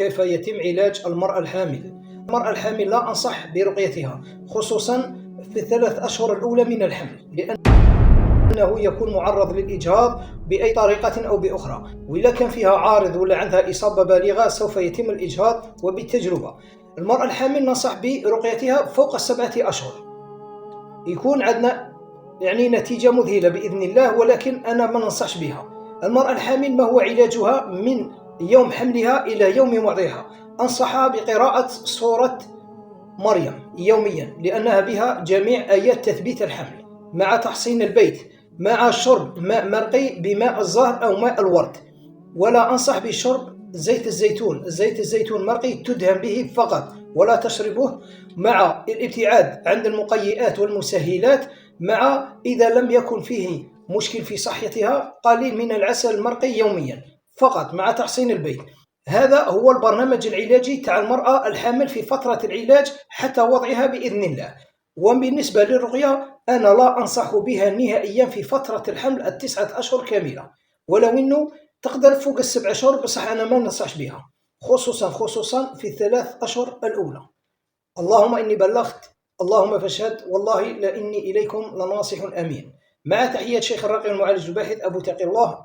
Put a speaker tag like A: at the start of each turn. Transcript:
A: كيف يتم علاج المرأة الحامل؟ المرأة الحامل لا أنصح برقيتها، خصوصا في الثلاث أشهر الأولى من الحمل، لأنه يكون معرض للإجهاض بأي طريقة أو بأخرى، وإذا كان فيها عارض ولا عندها إصابة بالغة سوف يتم الإجهاض. وبالتجربة المرأة الحامل ننصح برقيتها فوق 7 أشهر، يكون عندنا نتيجة مذهلة بإذن الله، ولكن أنا ما ننصحش بها. المرأة الحامل ما هو علاجها من يوم حملها إلى يوم وضعها؟ أنصحها بقراءة سورة مريم يوميا، لأنها بها جميع آيات تثبيت الحمل، مع تحصين البيت، مع شرب ماء مرقي بماء الزهر أو ماء الورد. ولا أنصح بشرب زيت الزيتون، زيت الزيتون مرقي تدهن به فقط ولا تشربه، مع الابتعاد عن المقيئات والمسهلات، مع إذا لم يكن فيه مشكل في صحتها قليل من العسل المرقي يوميا فقط، مع تحصين البيت. هذا هو البرنامج العلاجي تاع المرأة الحامل في فترة العلاج حتى وضعها بإذن الله. وبالنسبة للرقية أنا لا أنصح بها نهائيا في فترة الحمل 9 أشهر كاملة، ولو أنه تقدر فوق 7 أشهر، بصح أنا ما ننصحش بها، خصوصا في الثلاث أشهر الأولى. اللهم إني بلغت، اللهم فاشهد، والله لإني إليكم لناصح أمين. مع تحية شيخ الراقي المعالج الباحث أبو تقي الله